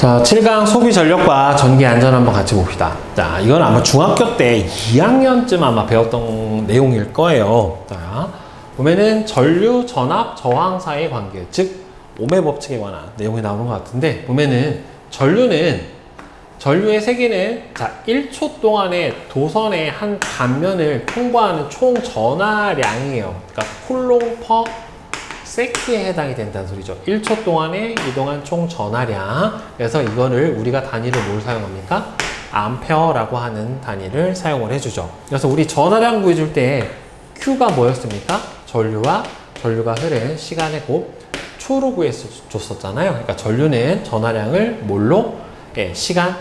자, 7강 소비 전력과 전기 안전 한번 같이 봅시다. 자, 이건 아마 중학교 때 2학년쯤 아마 배웠던 내용일 거예요. 자, 보면은 전류, 전압, 저항 사이의 관계, 즉 오메 법칙에 관한 내용이 나오는 것 같은데, 보면은 전류의 세기는 자 1초 동안에 도선의 한 단면을 통과하는 총 전하량이에요. 그러니까 쿨롱 퍼 세크에 해당이 된다는 소리죠. 1초 동안에 이동한 총 전하량. 그래서 이거를 우리가 단위를 뭘 사용합니까? 암페어라고 하는 단위를 사용을 해주죠. 그래서 우리 전하량 구해줄 때 Q가 뭐였습니까? 전류가 흐른 시간의 곱 초로 구해줬었잖아요. 그러니까 전류는 전하량을 뭘로? 예, 시간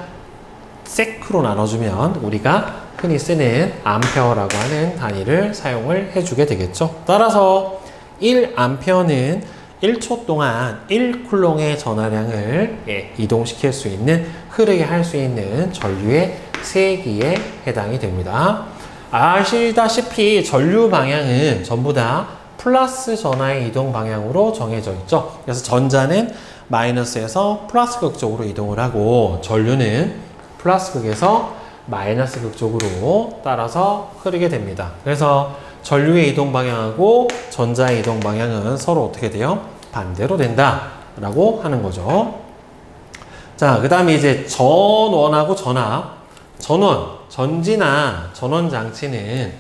세크로 나눠주면 우리가 흔히 쓰는 암페어라고 하는 단위를 사용을 해주게 되겠죠. 따라서 1암페어는 1초 동안 1쿨롱의 전하량을 이동시킬 수 있는, 흐르게 할 수 있는 전류의 세기에 해당이 됩니다. 아시다시피 전류 방향은 전부 다 플러스 전하의 이동 방향으로 정해져 있죠. 그래서 전자는 마이너스에서 플러스 극 쪽으로 이동을 하고, 전류는 플러스 극에서 마이너스 극 쪽으로 따라서 흐르게 됩니다. 그래서 전류의 이동 방향하고 전자의 이동 방향은 서로 어떻게 돼요? 반대로 된다 라고 하는 거죠. 자, 그 다음에 이제 전원하고 전압. 전지나 전원 장치는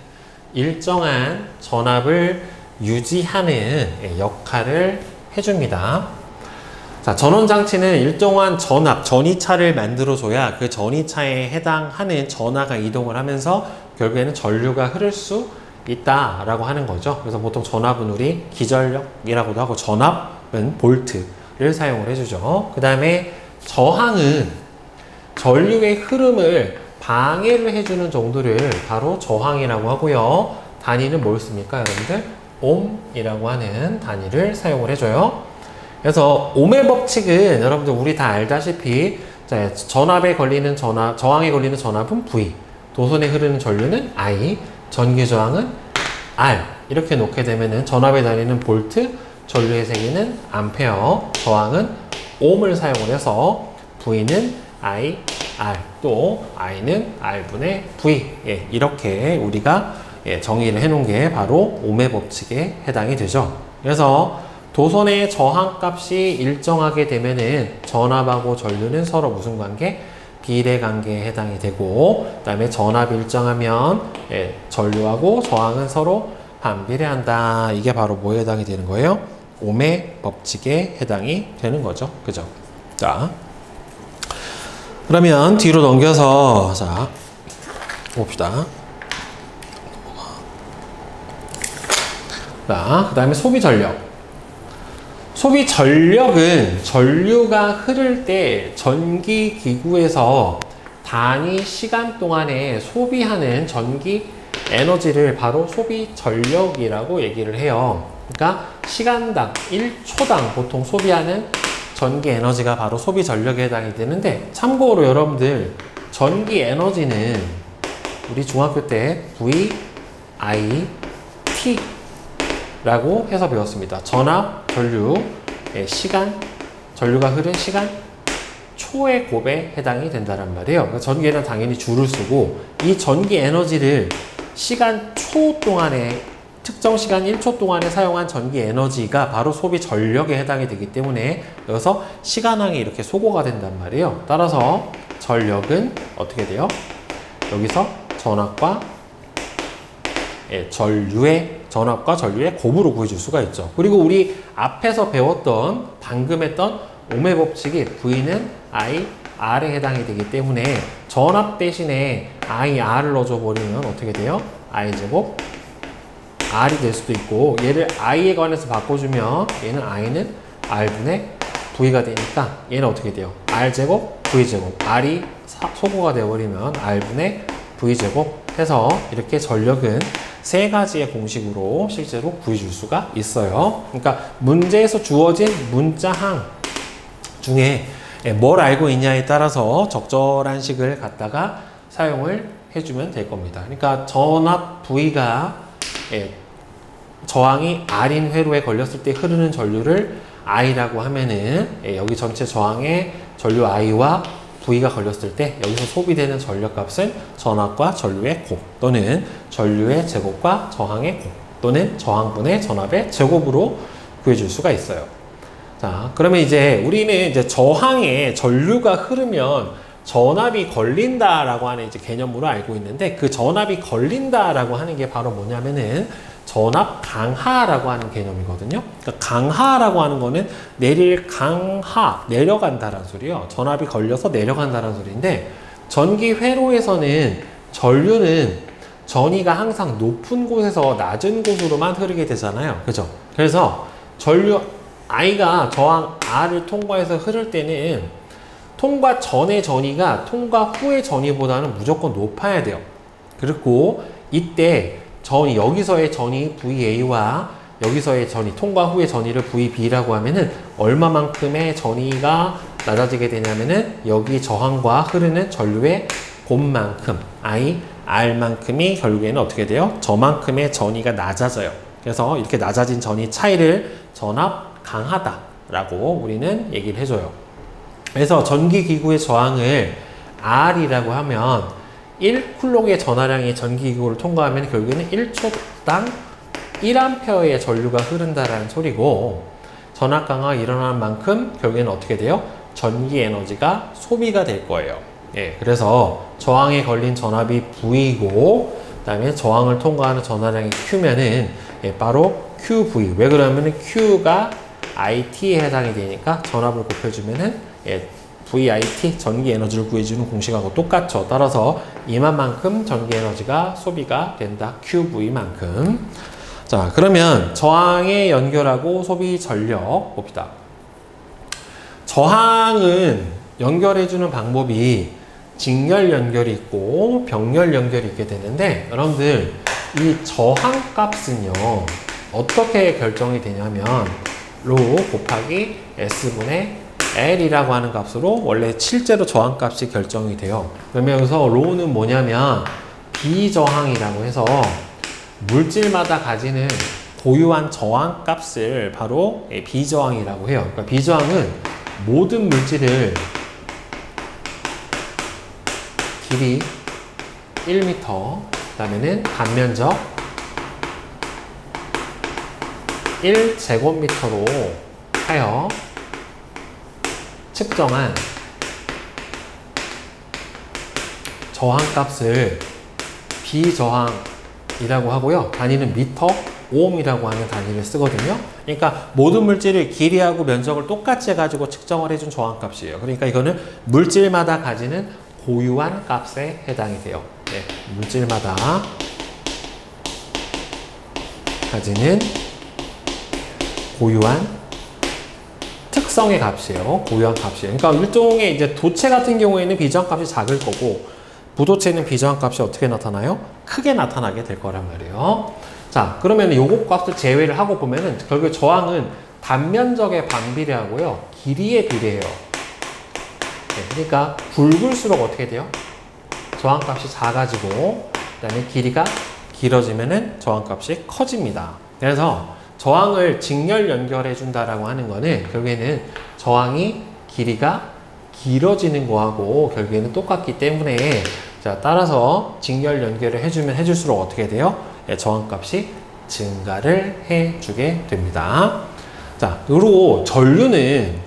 일정한 전압을 유지하는 역할을 해줍니다. 자, 전원 장치는 일정한 전압, 전이차를 만들어줘야 그 전이차에 해당하는 전하가 이동을 하면서 결국에는 전류가 흐를 수 있다라고 하는 거죠. 그래서 보통 전압은 우리 기전력이라고도 하고, 전압은 볼트를 사용을 해주죠. 그 다음에 저항은 전류의 흐름을 방해를 해주는 정도를 바로 저항이라고 하고요. 단위는 뭘 씁니까, 여러분들? 옴이라고 하는 단위를 사용을 해줘요. 그래서 옴의 법칙은 여러분들 우리 다 알다시피, 자, 전압에 걸리는 전압, 저항에 걸리는 전압은 V, 도선에 흐르는 전류는 I, 전기 저항은 R. 이렇게 놓게 되면은 전압에 달리는 볼트, 전류의 세기는 암페어, 저항은 옴을 사용을 해서 V는 I, R, 또 I는 R분의 V. 예, 이렇게 우리가 정의를 해놓은 게 바로 옴의 법칙에 해당이 되죠. 그래서 도선의 저항값이 일정하게 되면은 전압하고 전류는 서로 무슨 관계? 비례 관계에 해당이 되고, 그 다음에 전압이 일정하면 전류하고 저항은 서로 반비례한다. 이게 바로 뭐에 해당이 되는 거예요? 옴의 법칙에 해당이 되는 거죠. 그죠? 자, 그러면 뒤로 넘겨서 자 봅시다. 자, 그 다음에 소비 전력. 소비 전력은 전류가 흐를 때 전기 기구에서 단위 시간 동안에 소비하는 전기 에너지를 바로 소비 전력이라고 얘기를 해요. 그러니까 시간당 1초당 보통 소비하는 전기 에너지가 바로 소비 전력에 해당이 되는데, 참고로 여러분들 전기 에너지는 우리 중학교 때 VIT 라고 해서 배웠습니다. 전압, 전류, 시간, 전류가 흐른 시간, 초의 곱에 해당이 된다는 말이에요. 전기에는 당연히 줄을 쓰고, 이 전기 에너지를 시간 초 동안에, 특정 시간 1초 동안에 사용한 전기 에너지가 바로 소비 전력에 해당이 되기 때문에 여기서 시간항이 이렇게 소거가 된단 말이에요. 따라서 전력은 어떻게 돼요? 여기서 전압과 전류의 곱으로 구해줄 수가 있죠. 그리고 우리 앞에서 배웠던, 방금 했던 옴의 법칙이 V는 I, R에 해당이 되기 때문에 전압 대신에 I, R을 넣어줘 버리면 어떻게 돼요? I제곱 R이 될 수도 있고, 얘를 I에 관해서 바꿔주면 얘는 I는 R분의 V가 되니까 얘는 어떻게 돼요? R제곱, V제곱. R이 소거가 되어버리면 R분의 V제곱 해서 이렇게 전력은 세 가지의 공식으로 실제로 구해줄 수가 있어요. 그러니까 문제에서 주어진 문자항 중에 뭘 알고 있냐에 따라서 적절한 식을 갖다가 사용을 해주면 될 겁니다. 그러니까 전압 V가 저항이 R인 회로에 걸렸을 때 흐르는 전류를 I라고 하면은 여기 전체 저항의 전류 I와 V가 걸렸을 때 여기서 소비되는 전력값은 전압과 전류의 곱 또는 전류의 제곱과 저항의 곱 또는 저항분의 전압의 제곱으로 구해줄 수가 있어요. 자, 그러면 이제 우리는 이제 저항에 전류가 흐르면 전압이 걸린다라고 하는 이제 개념으로 알고 있는데, 그 전압이 걸린다라고 하는 게 바로 뭐냐면은 전압 강하라고 하는 개념이거든요. 그러니까 강하라고 하는 거는 내릴 강하, 내려간다라는 소리예요. 전압이 걸려서 내려간다라는 소리인데, 전기 회로에서는 전류는 전위가 항상 높은 곳에서 낮은 곳으로만 흐르게 되잖아요. 그죠? 그래서 전류 I가 저항 R을 통과해서 흐를 때는 통과 전의 전위가 통과 후의 전위보다는 무조건 높아야 돼요. 그리고 이때 전위, 여기서의 전위 VA와 여기서의 전위, 통과 후의 전위를 VB라고 하면은 얼마만큼의 전위가 낮아지게 되냐면은 여기 저항과 흐르는 전류의 곱만큼, R만큼이 결국에는 어떻게 돼요? 저만큼의 전위가 낮아져요. 그래서 이렇게 낮아진 전위 차이를 전압 강하다라고 우리는 얘기를 해줘요. 그래서 전기기구의 저항을 R이라고 하면 1쿨롱의 전하량의 전기기구를 통과하면 결국에는 1초당 1A의 전류가 흐른다라는 소리고, 전압 강화가 일어나는 만큼 결국에는 어떻게 돼요? 전기 에너지가 소비가 될 거예요. 예, 그래서 저항에 걸린 전압이 V고, 그 다음에 저항을 통과하는 전하량이 Q면은 바로 QV. 왜 그러면은 Q가 IT에 해당이 되니까 전압을 곱해주면은 VIT, 전기 에너지를 구해주는 공식하고 똑같죠. 따라서 이만큼 전기 에너지가 소비가 된다. QV만큼. 자, 그러면 저항에 연결하고 소비 전력 봅시다. 저항은 연결해주는 방법이 직렬 연결이 있고 병렬 연결이 있게 되는데, 여러분들 이 저항 값은요 어떻게 결정이 되냐면 로 곱하기 S분의 L이라고 하는 값으로 원래 실제로 저항 값이 결정이 돼요. 그러면 여기서 로는 뭐냐면 비저항이라고 해서 물질마다 가지는 고유한 저항 값을 바로 비저항이라고 해요. 그러니까 비저항은 모든 물질을 길이 1m, 그 다음에는 단면적 1제곱미터로 하여 측정한 저항값을 비저항이라고 하고요. 단위는 미터, 오음이라고 하는 단위를 쓰거든요. 그러니까 모든 물질의 길이하고 면적을 똑같이 해가지고 측정을 해준 저항값이에요. 그러니까 이거는 물질마다 가지는 고유한 값에 해당이 돼요. 네, 물질마다 가지는 고유한 특성의 값이에요. 고유한 값이에요. 그러니까 일종의 이제 도체 같은 경우에는 비저항 값이 작을 거고, 부도체는 비저항 값이 어떻게 나타나요? 크게 나타나게 될 거란 말이에요. 자, 그러면 요거 값을 제외를 하고 보면은 결국 저항은 단면적에 반비례하고요, 길이에 비례해요. 네, 그러니까 굵을수록 어떻게 돼요? 저항 값이 작아지고, 그다음에 길이가 길어지면은 저항 값이 커집니다. 그래서 저항을 직렬 연결해 준다라고 하는 거는 결국에는 저항이 길이가 길어지는 거하고 결국에는 똑같기 때문에, 자, 따라서 직렬 연결을 해주면 해줄수록 어떻게 돼요? 저항 값이 증가를 해주게 됩니다. 자, 그리고 전류는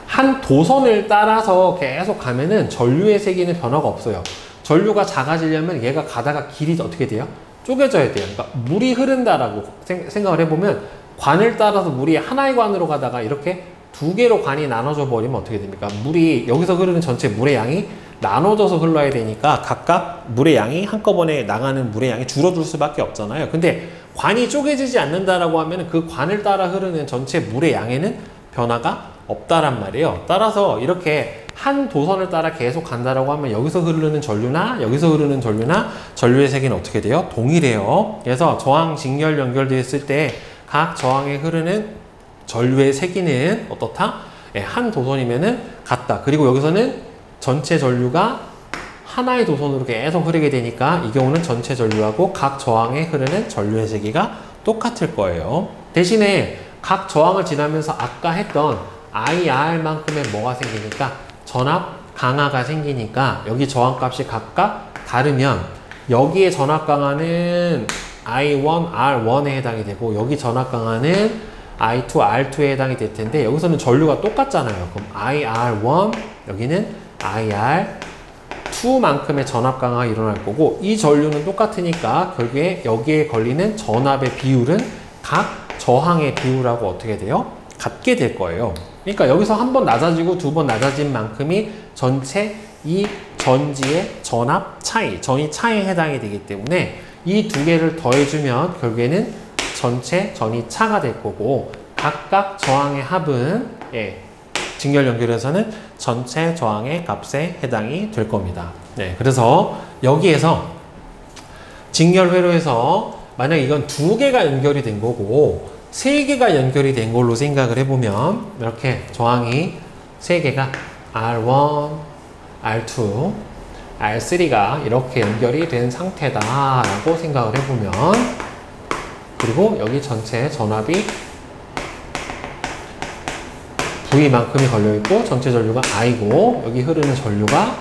한 도선을 따라서 계속 가면은 전류의 세기는 변화가 없어요. 전류가 작아지려면 얘가 가다가 길이 어떻게 돼요? 쪼개져야 돼요. 그러니까 물이 흐른다라고 생각을 해보면 관을 따라서 물이 하나의 관으로 가다가 이렇게 두 개로 관이 나눠져 버리면 어떻게 됩니까? 물이 여기서 흐르는 전체 물의 양이 나눠져서 흘러야 되니까 각각 물의 양이 한꺼번에 나가는 물의 양이 줄어들 수밖에 없잖아요. 근데 관이 쪼개지지 않는다라고 하면 그 관을 따라 흐르는 전체 물의 양에는 변화가 없다란 말이에요. 따라서 이렇게 한 도선을 따라 계속 간다라고 하면 여기서 흐르는 전류나 여기서 흐르는 전류나 전류의 세기는 어떻게 돼요? 동일해요. 그래서 저항 직렬 연결되어 있을 때 각 저항에 흐르는 전류의 세기는 어떻다? 한 도선이면은 같다. 그리고 여기서는 전체 전류가 하나의 도선으로 계속 흐르게 되니까 이 경우는 전체 전류하고 각 저항에 흐르는 전류의 세기가 똑같을 거예요. 대신에 각 저항을 지나면서 아까 했던 IR만큼의 뭐가 생기니까 전압 강화가 생기니까 여기 저항값이 각각 다르면 여기에 전압 강화는 I1, R1에 해당이 되고 여기 전압 강화는 I2, R2에 해당이 될 텐데 여기서는 전류가 똑같잖아요. 그럼 IR1 여기는 IR2만큼의 전압 강화가 일어날 거고 이 전류는 똑같으니까 결국에 여기에 걸리는 전압의 비율은 각 저항의 비율하고 어떻게 돼요? 같게 될 거예요. 그러니까 여기서 한 번 낮아지고 두 번 낮아진 만큼이 전체 이 전지의 전압 차이, 전이 차이에 해당이 되기 때문에 이 두 개를 더해주면 결국에는 전체 전이 차가 될 거고 각각 저항의 합은 직렬 연결에서는 전체 저항의 값에 해당이 될 겁니다. 그래서 여기에서 직렬 회로에서 만약 이건 두 개가 연결이 된 거고 세 개가 연결이 된 걸로 생각을 해보면 이렇게 저항이 세 개가 R1, R2, R3가 이렇게 연결이 된 상태다라고 생각을 해보면 그리고 여기 전체 전압이 V만큼이 걸려있고 전체 전류가 I고 여기 흐르는 전류가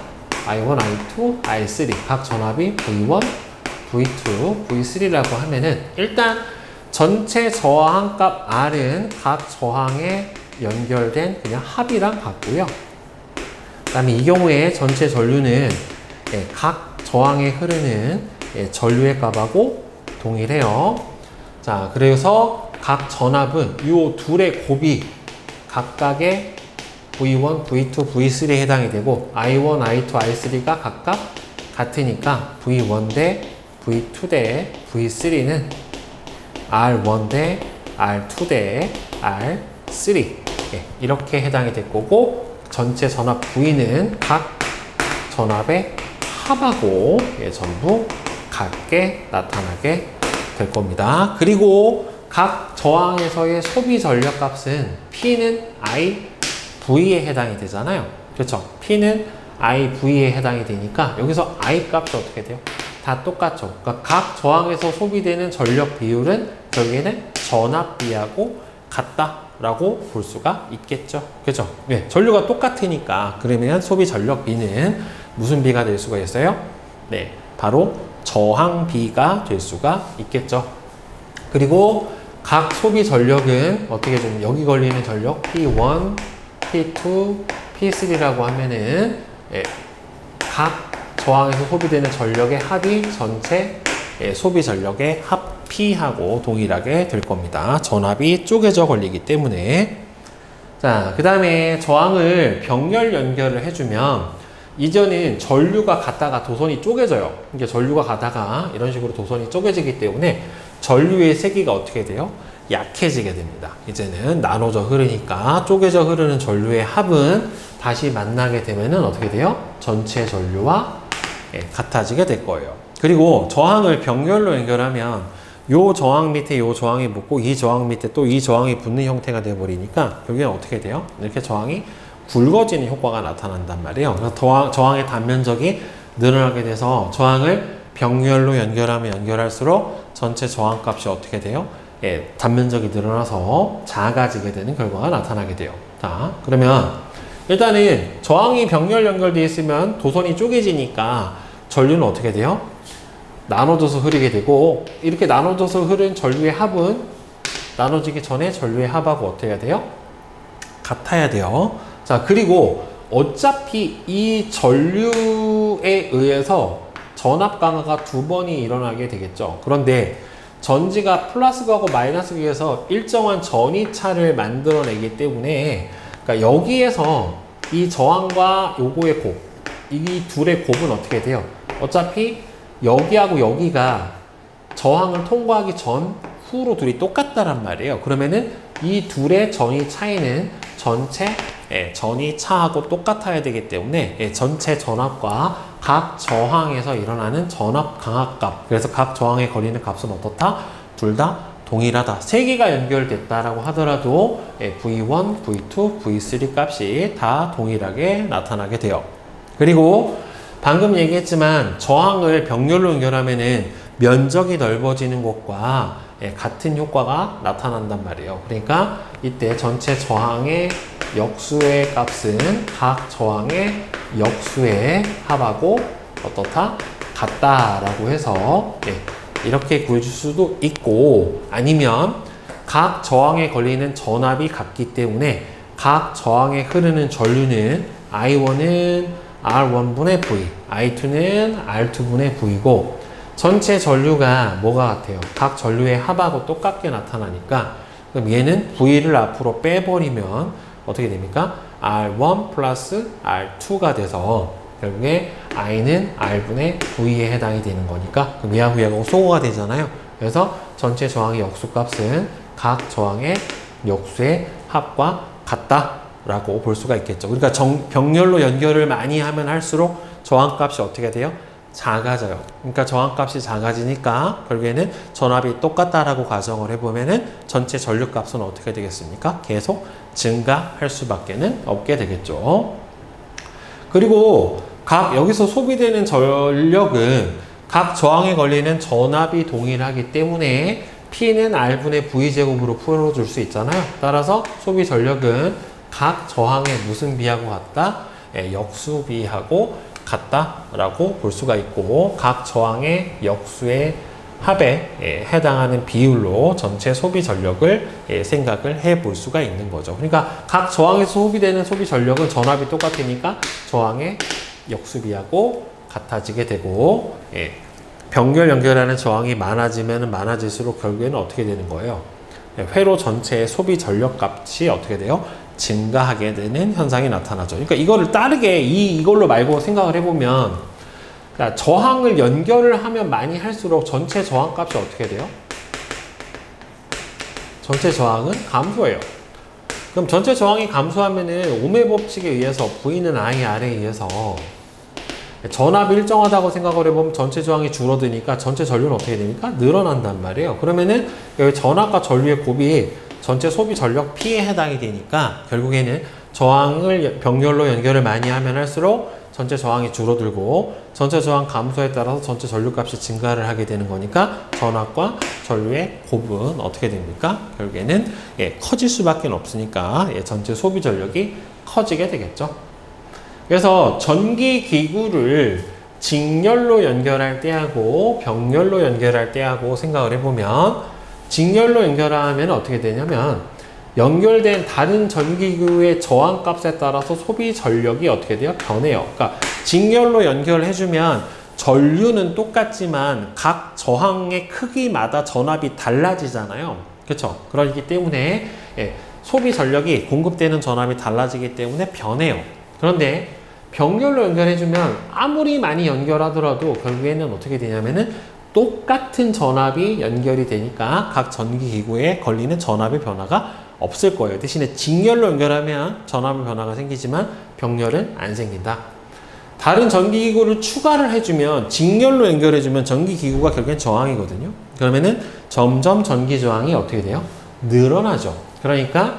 I1, I2, I3 각 전압이 V1, V2, V3라고 하면은 일단 전체 저항값 R은 각 저항에 연결된 그냥 합이랑 같고요. 그 다음에 이 경우에 전체 전류는 각 저항에 흐르는 전류의 값하고 동일해요. 자, 그래서 각 전압은 이 둘의 곱이 각각의 V1, V2, V3에 해당이 되고 I1, I2, I3가 각각 같으니까 V1 대 V2 대 V3는 R1 대 R2 대 R3 이렇게 해당이 될 거고 전체 전압 V는 각 전압의 합하고 전부 같게 나타나게 될 겁니다. 그리고 각 저항에서의 소비 전력 값은 P는 IV에 해당이 되잖아요. 그렇죠? P는 IV에 해당이 되니까 여기서 I 값이 어떻게 돼요? 다 똑같죠. 그러니까 각 저항에서 소비되는 전력 비율은 결국에는 전압비하고 같다라고 볼 수가 있겠죠. 그죠? 네, 전류가 똑같으니까 그러면 소비 전력비는 무슨 비가 될 수가 있어요? 네, 바로 저항비가 될 수가 있겠죠. 그리고 각 소비 전력은 어떻게 좀 여기 걸리는 전력 P1, P2, P3라고 하면은 각 저항에서 소비되는 전력의 합이 전체 소비 전력의 합 P하고 동일하게 될 겁니다. 전압이 쪼개져 걸리기 때문에. 자, 그 다음에 저항을 병렬 연결을 해주면 이전은 전류가 가다가 도선이 쪼개져요. 이게 전류가 가다가 이런 식으로 도선이 쪼개지기 때문에 전류의 세기가 어떻게 돼요? 약해지게 됩니다. 이제는 나눠져 흐르니까 쪼개져 흐르는 전류의 합은 다시 만나게 되면은 어떻게 돼요? 전체 전류와 같아지게 될 거예요. 그리고 저항을 병렬로 연결하면 요 저항 밑에 요 저항이 붙고 이 저항 밑에 또 이 저항이 붙는 형태가 되어 버리니까 결국엔 어떻게 돼요? 이렇게 저항이 굵어지는 효과가 나타난단 말이에요. 그래서 저항의 단면적이 늘어나게 돼서 저항을 병렬로 연결하면 연결할수록 전체 저항값이 어떻게 돼요? 단면적이 늘어나서 작아지게 되는 결과가 나타나게 돼요. 자, 그러면 일단은 저항이 병렬 연결되어 있으면 도선이 쪼개지니까 전류는 어떻게 돼요? 나눠져서 흐르게 되고 이렇게 나눠져서 흐른 전류의 합은 나눠지기 전에 전류의 합하고 어떻게 해야 돼요? 같아야 돼요. 자, 그리고 어차피 이 전류에 의해서 전압 강화가 두 번이 일어나게 되겠죠. 그런데 전지가 플러스하고 마이너스 위에서 일정한 전이차를 만들어내기 때문에 그러니까 여기에서 이 저항과 요거의 곱, 이 둘의 곱은 어떻게 돼요? 어차피 여기하고 여기가 저항을 통과하기 전, 후로 둘이 똑같다란 말이에요. 그러면은 이 둘의 전이 차이는 전체 전이 차하고 똑같아야 되기 때문에 전체 전압과 각 저항에서 일어나는 전압 강압값, 그래서 각 저항에 걸리는 값은 어떻다? 둘 다 동일하다. 세 개가 연결됐다라고 하더라도 V1, V2, V3 값이 다 동일하게 나타나게 돼요. 그리고 방금 얘기했지만 저항을 병렬로 연결하면은 면적이 넓어지는 것과 같은 효과가 나타난단 말이에요. 그러니까 이때 전체 저항의 역수의 값은 각 저항의 역수의 합하고 어떻다? 같다라고 해서 이렇게 구해줄 수도 있고, 아니면 각 저항에 걸리는 전압이 같기 때문에 각 저항에 흐르는 전류는 I1은 R1분의 V, I2는 R2분의 V고 전체 전류가 뭐가 같아요? 각 전류의 합하고 똑같게 나타나니까 그럼 얘는 V를 앞으로 빼버리면 어떻게 됩니까? R1 플러스 R2가 돼서 결국에 I는 R분의 V에 해당이 되는 거니까 그럼 얘하고 얘하고 소거가 되잖아요. 그래서 전체 저항의 역수값은 각 저항의 역수의 합과 같다라고 볼 수가 있겠죠. 그러니까 병렬로 연결을 많이 하면 할수록 저항값이 어떻게 돼요? 작아져요. 그러니까 저항값이 작아지니까 결국에는 전압이 똑같다라고 가정을 해보면은 전체 전류값은 어떻게 되겠습니까? 계속 증가할 수밖에는 없게 되겠죠. 그리고 여기서 소비되는 전력은 각 저항에 걸리는 전압이 동일하기 때문에 P는 R분의 V제곱으로 풀어줄 수 있잖아요. 따라서 소비 전력은 각 저항에 무슨 비하고 같다? 역수비하고 같다라고 볼 수가 있고, 각 저항의 역수의 합에 해당하는 비율로 전체 소비 전력을 생각을 해 볼 수가 있는 거죠. 그러니까 각 저항에서 소비되는 소비 전력은 전압이 똑같으니까 저항의 역수비하고 같아지게 되고, 병렬 연결하는 저항이 많아지면 많아질수록 결국에는 어떻게 되는 거예요? 회로 전체의 소비 전력 값이 어떻게 돼요? 증가하게 되는 현상이 나타나죠. 그러니까 이거를 다르게 이걸로 말고 생각을 해보면, 그러니까 저항을 연결을 하면 많이 할수록 전체 저항 값이 어떻게 돼요? 전체 저항은 감소해요. 그럼 전체 저항이 감소하면은 오음의 법칙에 의해서 V는 IR에 의해서 전압이 일정하다고 생각을 해보면 전체 저항이 줄어드니까 전체 전류는 어떻게 됩니까? 늘어난단 말이에요. 그러면은 여기 전압과 전류의 곱이 전체 소비 전력 P에 해당이 되니까 결국에는 저항을 병렬로 연결을 많이 하면 할수록 전체 저항이 줄어들고 전체 저항 감소에 따라서 전체 전류값이 증가를 하게 되는 거니까 전압과 전류의 곱은 어떻게 됩니까? 결국에는 커질 수밖에 없으니까 전체 소비 전력이 커지게 되겠죠. 그래서 전기기구를 직렬로 연결할 때하고 병렬로 연결할 때하고 생각을 해보면, 직렬로 연결하면 어떻게 되냐면 연결된 다른 전기기구의 저항값에 따라서 소비 전력이 어떻게 돼요? 변해요. 그러니까 직렬로 연결해주면 전류는 똑같지만 각 저항의 크기마다 전압이 달라지잖아요. 그렇죠? 그렇기 때문에 소비 전력이 공급되는 전압이 달라지기 때문에 변해요. 그런데 병렬로 연결해주면 아무리 많이 연결하더라도 결국에는 어떻게 되냐면은 똑같은 전압이 연결이 되니까 각 전기기구에 걸리는 전압의 변화가 없을 거예요. 대신에 직렬로 연결하면 전압의 변화가 생기지만 병렬은 안 생긴다. 다른 전기기구를 추가를 해주면, 직렬로 연결해주면 전기기구가 결국엔 저항이거든요. 그러면은 점점 전기 저항이 어떻게 돼요? 늘어나죠. 그러니까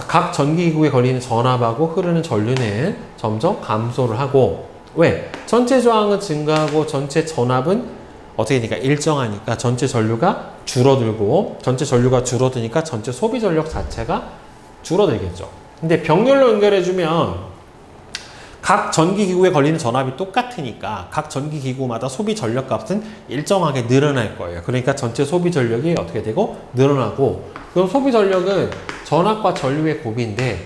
각 전기기구에 걸리는 전압하고 흐르는 전류는 점점 감소를 하고, 왜? 전체 저항은 증가하고 전체 전압은 어떻게 되니까 일정하니까 전체 전류가 줄어들고, 전체 전류가 줄어드니까 전체 소비 전력 자체가 줄어들겠죠. 근데 병렬로 연결해주면 각 전기기구에 걸리는 전압이 똑같으니까 각 전기기구마다 소비 전력 값은 일정하게 늘어날 거예요. 그러니까 전체 소비 전력이 어떻게 되고 늘어나고, 그럼 소비 전력은 전압과 전류의 곱인데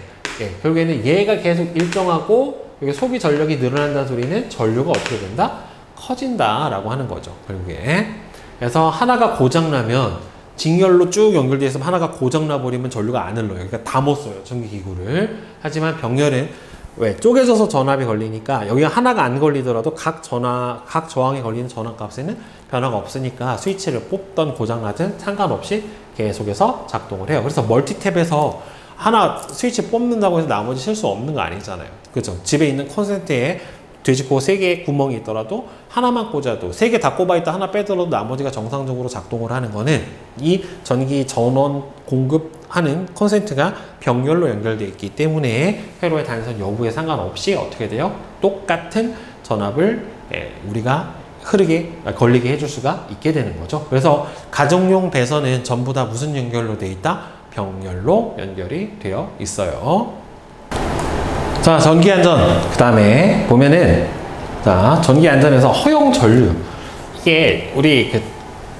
결국에는 얘가 계속 일정하고 여기 소비 전력이 늘어난다는 소리는 전류가 어떻게 된다? 커진다라고 하는 거죠. 결국에. 그래서 하나가 고장나면 직렬로 쭉 연결되어 있으면 하나가 고장나 버리면 전류가 안 흘러요. 그러니까 다 못 써요. 전기기구를. 하지만 병렬은 왜? 쪼개져서 전압이 걸리니까 여기가 하나가 안 걸리더라도 각 저항에 걸리는 전압 값에는 변화가 없으니까 스위치를 뽑던 고장나든 상관없이 계속해서 작동을 해요. 그래서 멀티탭에서 하나 스위치 뽑는다고 해서 나머지 쓸 수 없는 거 아니잖아요. 그죠? 집에 있는 콘센트에 돼지코 3개의 구멍이 있더라도 하나만 꽂아도 3개 다 꼽아있다 하나 빼더라도 나머지가 정상적으로 작동을 하는 거는 이 전기 전원 공급하는 콘센트가 병렬로 연결되어 있기 때문에 회로의 단선 여부에 상관없이 어떻게 돼요? 똑같은 전압을 우리가 걸리게 해줄 수가 있게 되는 거죠. 그래서 가정용 배선은 전부 다 무슨 연결로 되어 있다? 병렬로 연결이 되어 있어요. 자, 전기안전. 그 다음에 보면은, 자, 전기안전에서 허용 전류. 이게 우리 그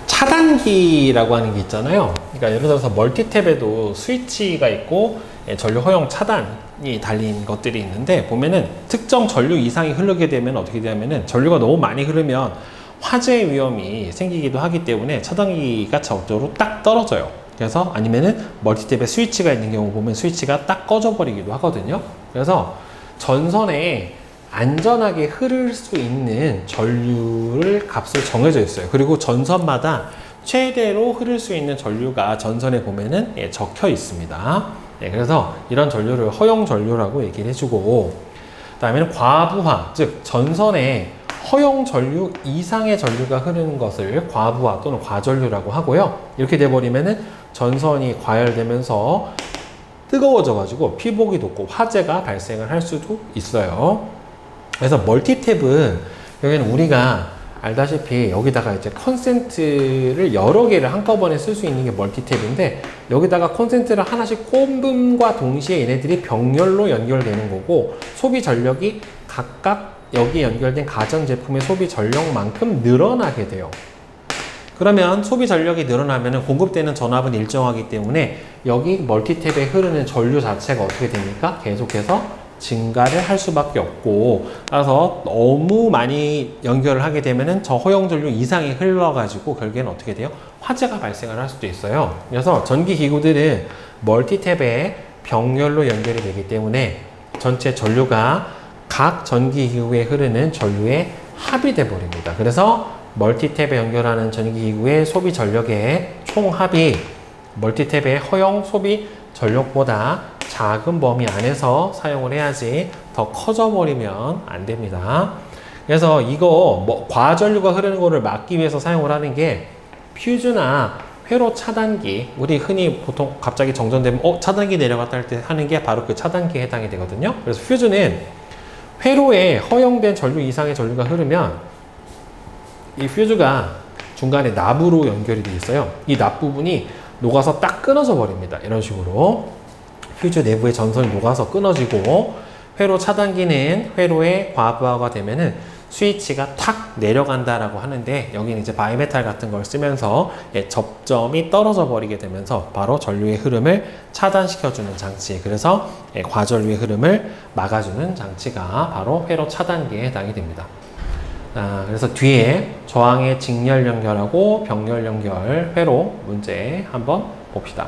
차단기라고 하는 게 있잖아요. 그러니까 예를 들어서 멀티탭에도 스위치가 있고 전류 허용 차단이 달린 것들이 있는데, 보면은 특정 전류 이상이 흐르게 되면 어떻게 되냐면은 전류가 너무 많이 흐르면 화재 위험이 생기기도 하기 때문에 차단기가 저쪽으로 딱 떨어져요. 그래서 아니면은 멀티탭에 스위치가 있는 경우 보면 스위치가 딱 꺼져 버리기도 하거든요. 그래서 전선에 안전하게 흐를 수 있는 전류를 값을 정해져 있어요. 그리고 전선마다 최대로 흐를 수 있는 전류가 전선에 보면은 적혀 있습니다. 그래서 이런 전류를 허용 전류라고 얘기를 해주고, 그 다음에는 과부하, 즉 전선에 허용 전류 이상의 전류가 흐르는 것을 과부하 또는 과전류라고 하고요. 이렇게 돼버리면은 전선이 과열되면서 뜨거워져 가지고 피복이 돋고 화재가 발생을 할 수도 있어요. 그래서 멀티탭은 여기는 우리가 알다시피 여기다가 이제 콘센트를 여러 개를 한꺼번에 쓸 수 있는 게 멀티탭인데, 여기다가 콘센트를 하나씩 꼽음과 동시에 얘네들이 병렬로 연결되는 거고, 소비 전력이 각각 여기 연결된 가전제품의 소비 전력만큼 늘어나게 돼요. 그러면 소비 전력이 늘어나면 공급되는 전압은 일정하기 때문에 여기 멀티탭에 흐르는 전류 자체가 어떻게 됩니까? 계속해서 증가를 할 수밖에 없고, 따라서 너무 많이 연결을 하게 되면은 저 허용 전류 이상이 흘러가지고 결국에는 어떻게 돼요? 화재가 발생을 할 수도 있어요. 그래서 전기 기구들은 멀티탭에 병렬로 연결이 되기 때문에 전체 전류가 각 전기 기구에 흐르는 전류에 합이 돼 버립니다. 그래서 멀티탭에 연결하는 전기 기구의 소비 전력의 총합이 멀티탭의 허용 소비 전력보다 작은 범위 안에서 사용을 해야지 더 커져 버리면 안 됩니다. 그래서 이거 과전류가 흐르는 거를 막기 위해서 사용을 하는 게 퓨즈나 회로 차단기, 우리 흔히 보통 갑자기 정전되면 차단기 내려갔다 할 때 하는 게 바로 그 차단기에 해당이 되거든요. 그래서 퓨즈는 회로에 허용된 전류 이상의 전류가 흐르면 이 퓨즈가 중간에 납으로 연결이 되어 있어요. 이 납 부분이 녹아서 딱 끊어져 버립니다. 이런 식으로 퓨즈 내부의 전선이 녹아서 끊어지고, 회로 차단기는 회로에 과부하가 되면은 스위치가 탁 내려간다라고 하는데, 여기는 이제 바이메탈 같은 걸 쓰면서 접점이 떨어져 버리게 되면서 바로 전류의 흐름을 차단시켜주는 장치, 그래서 과전류의 흐름을 막아주는 장치가 바로 회로 차단기에 해당이 됩니다. 그래서 뒤에 저항의 직렬 연결하고 병렬 연결 회로 문제 한번 봅시다.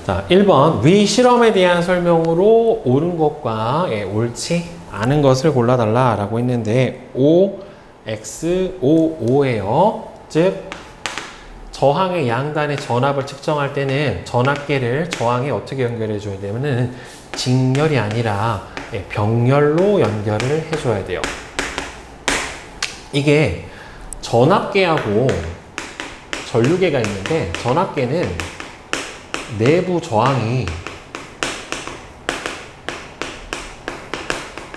자, 1번 위 실험에 대한 설명으로 옳은 것과 옳지 않은 것을 골라달라 라고 했는데, O, X, O, O예요. 즉 저항의 양단의 전압을 측정할 때는 전압계를 저항에 어떻게 연결해 줘야 되면은 직렬이 아니라 병렬로 연결을 해 줘야 돼요. 이게 전압계하고 전류계가 있는데, 전압계는 내부 저항이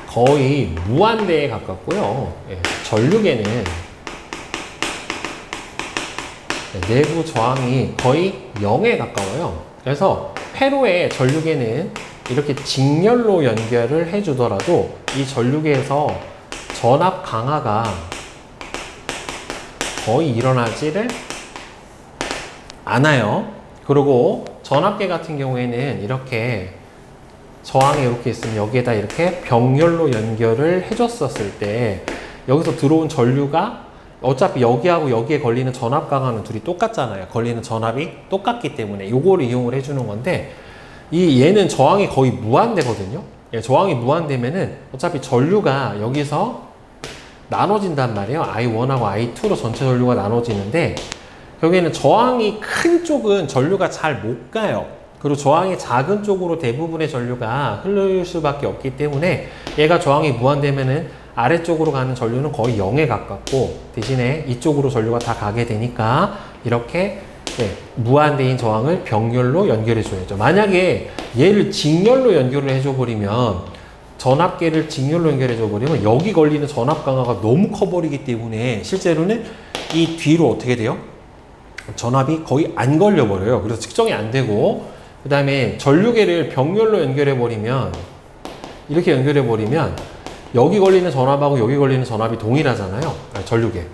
거의 무한대에 가깝고요. 전류계는 내부 저항이 거의 0에 가까워요. 그래서 회로의 전류계는 이렇게 직렬로 연결을 해주더라도 이 전류계에서 전압 강화가 거의 일어나지를 않아요. 그리고 전압계 같은 경우에는 이렇게 저항이 이렇게 있으면 여기에다 이렇게 병렬로 연결을 해줬었을 때 여기서 들어온 전류가 어차피 여기하고 여기에 걸리는 전압 강화는 둘이 똑같잖아요. 걸리는 전압이 똑같기 때문에 요거를 이용을 해주는 건데, 얘는 저항이 거의 무한대거든요. 저항이 무한대면은 어차피 전류가 여기서 나눠진단 말이에요. I1하고 I2로 전체 전류가 나눠지는데, 여기에는 저항이 큰 쪽은 전류가 잘 못 가요. 그리고 저항이 작은 쪽으로 대부분의 전류가 흐를 수밖에 없기 때문에 얘가 저항이 무한되면은 아래쪽으로 가는 전류는 거의 0에 가깝고, 대신에 이쪽으로 전류가 다 가게 되니까 이렇게 무한대인 저항을 병렬로 연결해 줘야죠. 만약에 얘를 직렬로 연결을 해줘 버리면 전압계를 직렬로 연결해 줘 버리면 여기 걸리는 전압 강화가 너무 커버리기 때문에 실제로는 이 뒤로 어떻게 돼요? 전압이 거의 안 걸려 버려요. 그래서 측정이 안 되고, 그 다음에 전류계를 병렬로 연결해 버리면, 이렇게 연결해 버리면 여기 걸리는 전압하고 여기 걸리는 전압이 동일하잖아요. 전류계.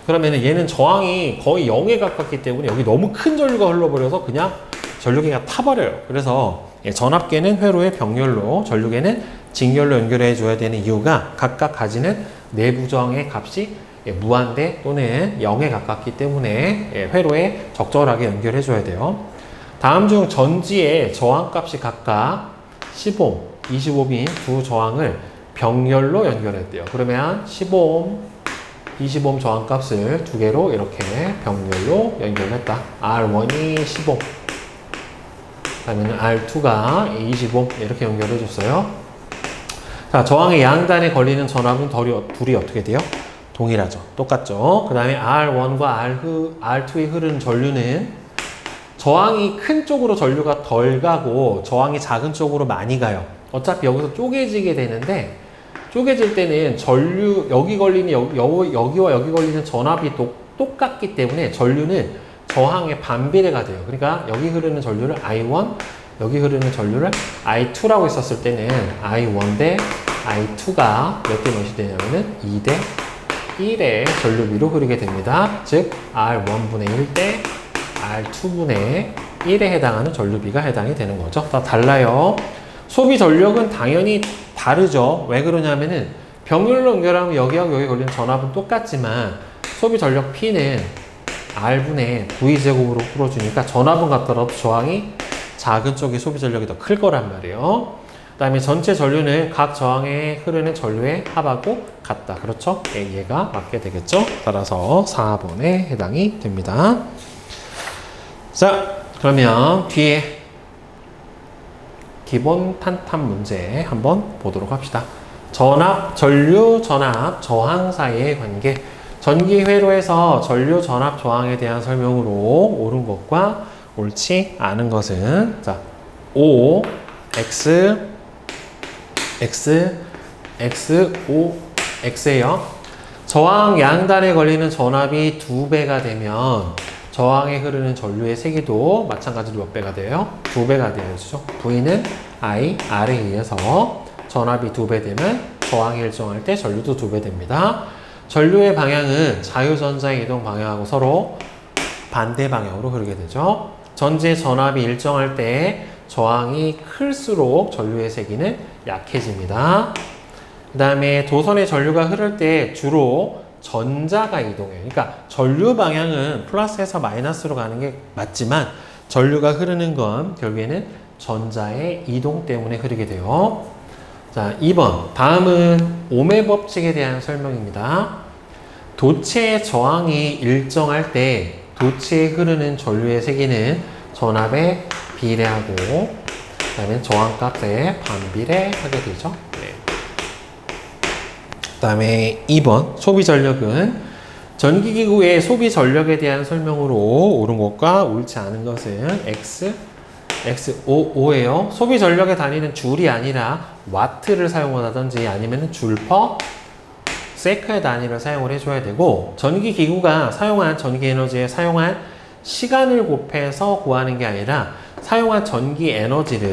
그러면은 얘는 저항이 거의 0에 가깝기 때문에 여기 너무 큰 전류가 흘러버려서 그냥 전류계가 타버려요. 그래서 전압계는 회로의 병렬로, 전류계는 직렬로 연결해 줘야 되는 이유가 각각 가지는 내부 저항의 값이 무한대 또는 0에 가깝기 때문에 회로에 적절하게 연결해 줘야 돼요. 다음 중 전지의 저항값이 각각 10옴, 25옴인 두 저항을 병렬로 연결했대요. 그러면 15옴, 20옴 저항값을 두 개로 이렇게 병렬로 연결했다. R1이 10옴, 그다음에 R2가 25옴 이렇게 연결해 줬어요. 자, 저항의 양단에 걸리는 전압은 둘이 어떻게 돼요? 동일하죠. 똑같죠. 그 다음에 R1과 R2에 흐르는 전류는 저항이 큰 쪽으로 전류가 덜 가고 저항이 작은 쪽으로 많이 가요. 어차피 여기서 쪼개지게 되는데, 쪼개질 때는 전류, 여기 걸리는, 여기와 여기 걸리는 전압이 똑같기 때문에 전류는 저항의 반비례가 돼요. 그러니까 여기 흐르는 전류를 I1, 여기 흐르는 전류를 I2라고 했었을 때는 I1 대 I2가 몇 대 몇이 되냐면은 2 대 1의 전류비로 흐르게 됩니다. 즉 R1분의 1 대 R2분의 1에 해당하는 전류비가 해당이 되는 거죠. 다 달라요. 소비 전력은 당연히 다르죠. 왜 그러냐면은 병렬로 연결하면 여기하고 여기 걸리는 전압은 똑같지만 소비 전력 P는 R분의 V제곱으로 풀어주니까 전압은 같더라도 저항이 작은 쪽의 소비 전력이 더 클 거란 말이에요. 그 다음에 전체 전류는 각 저항에 흐르는 전류의 합하고 같다. 그렇죠? 얘가 맞게 되겠죠? 따라서 4번에 해당이 됩니다. 자, 그러면 뒤에 기본 탄탄 문제 한번 보도록 합시다. 전압, 전류, 전압, 저항 사이의 관계. 전기 회로에서 전류, 전압, 저항에 대한 설명으로 옳은 것과 옳지 않은 것은, 자, O, X, X, X, O, X예요. 저항 양단에 걸리는 전압이 2배가 되면 저항에 흐르는 전류의 세기도 마찬가지로 몇 배가 돼요? 2배가 되어야죠. V는 I, R에 의해서 전압이 2배 되면 저항이 일정할 때 전류도 2배 됩니다. 전류의 방향은 자유전자의 이동 방향하고 서로 반대 방향으로 흐르게 되죠. 전지의 전압이 일정할 때 저항이 클수록 전류의 세기는 약해집니다. 그 다음에 도선의 전류가 흐를 때 주로 전자가 이동해요. 그러니까 전류 방향은 플러스에서 마이너스로 가는 게 맞지만 전류가 흐르는 건 결국에는 전자의 이동 때문에 흐르게 돼요. 자, 2번. 다음은 옴의 법칙에 대한 설명입니다. 도체의 저항이 일정할 때 도체에 흐르는 전류의 세기는 전압에 비례하고 그 다음에 저항값에 반비례하게 되죠. 네. 그 다음에 2번 소비 전력은 전기기구의 소비 전력에 대한 설명으로 옳은 것과 옳지 않은 것은 X, XOO예요. 소비 전력의 단위는 줄이 아니라 와트를 사용하든지 아니면 줄 퍼 세크의 단위를 사용을 해줘야 되고, 전기기구가 사용한 전기에너지에 사용한 시간을 곱해서 구하는 게 아니라 사용한 전기에너지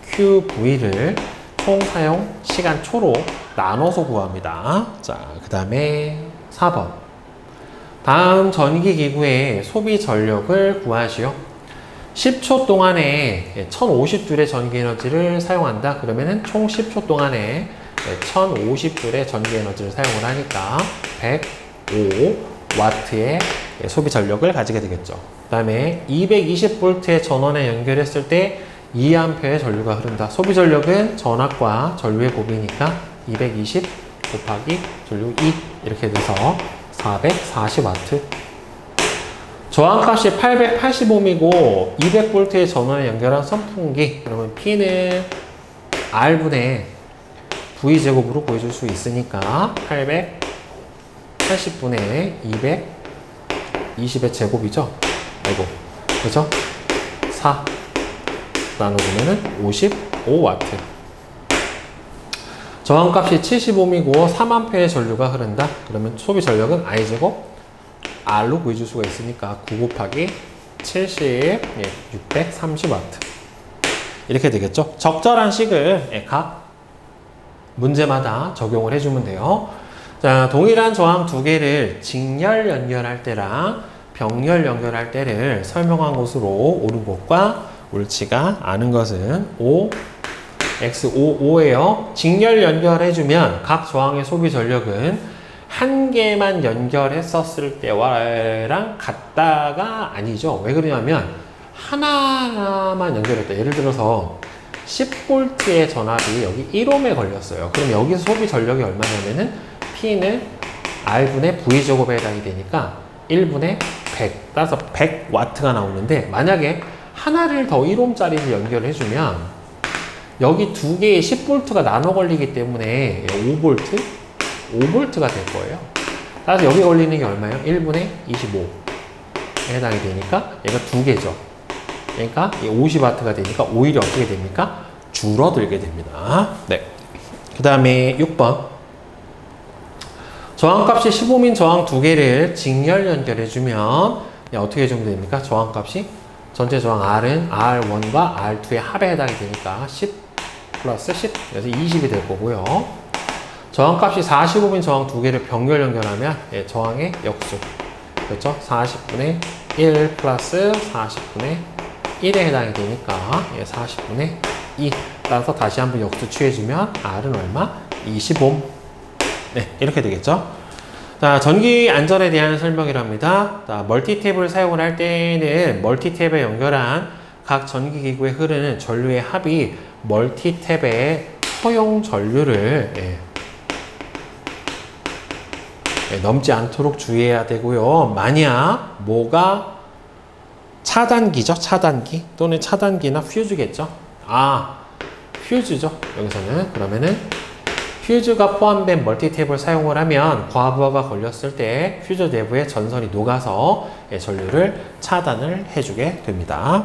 QV를 총 사용 시간 초로 나눠서 구합니다. 자, 그 다음에 4번. 다음 전기기구의 소비 전력을 구하시오. 10초 동안에 1050줄의 전기에너지를 사용한다. 그러면은 총 10초 동안에 1050줄의 전기에너지를 사용을 하니까 105W의 소비 전력을 가지게 되겠죠. 그 다음에 220V의 전원에 연결했을 때 2A의 전류가 흐른다. 소비 전력은 전압과 전류의 곱이니까 220 곱하기 전류 2 이렇게 돼서 440W. 저항값이 880ohm이고 200V의 전원에 연결한 선풍기. 그러면 P는 R분의 V제곱으로 보여줄 수 있으니까 880분의 220의 제곱이죠. 아이고, 그죠? 4 나눠보면은 50 5W. 저항값이 70ohm이고 3A의 전류가 흐른다. 그러면 소비 전력은 I제곱 R로 구해줄 수가 있으니까 9 곱하기 70, 630W. 이렇게 되겠죠. 적절한 식을 각 문제마다 적용을 해주면 돼요. 자, 동일한 저항 두 개를 직렬 연결할 때랑 병렬 연결할 때를 설명한 것으로 옳은 것과 옳지가 않은 것은 X55예요. 직렬 연결해주면 각 저항의 소비 전력은 한 개만 연결했었을 때와랑 같다가 아니죠. 왜 그러냐면 하나만 연결했다. 예를 들어서 10V의 전압이 여기 1ohm에 걸렸어요. 그럼 여기서 소비 전력이 얼마냐면은 P는 R분의 V제곱에 해당이 되니까 1분의 100, 따라서 100W가 나오는데, 만약에 하나를 더 1ohm짜리를 연결해주면 여기 두 개의 10V가 나눠 걸리기 때문에 5V가 될 거예요. 따라서 여기 걸리는 게 얼마예요? 1분의 25에 해당이 되니까 얘가 두 개죠. 그러니까 50W가 되니까 오히려 어떻게 됩니까? 줄어들게 됩니다. 네. 그 다음에 6번. 저항값이 10ohm인 저항 두 개를 직렬 연결해주면 어떻게 해주면 됩니까? 저항값이 전체 저항 R은 R1과 R2의 합에 해당이 되니까 10 플러스 10, 그래서 20이 될 거고요. 저항값이 40ohm인 저항 두 개를 병렬 연결하면 저항의 역수, 그렇죠? 40분의 1 플러스 40분의 1에 해당이 되니까 40분의 2. 따라서 다시 한번 역수 취해주면 R은 얼마? 20ohm. 네, 이렇게 되겠죠. 자, 전기 안전에 대한 설명이랍니다. 자, 멀티탭을 사용을 할 때는 멀티탭에 연결한 각 전기기구에 흐르는 전류의 합이 멀티탭의 허용 전류를 넘지 않도록 주의해야 되고요. 만약 뭐가 차단기죠. 차단기 또는 차단기나 퓨즈겠죠. 퓨즈죠. 여기서는 그러면은 퓨즈가 포함된 멀티탭을 사용을 하면 과부하가 걸렸을 때 퓨즈 내부에 전선이 녹아서 전류를 차단을 해주게 됩니다.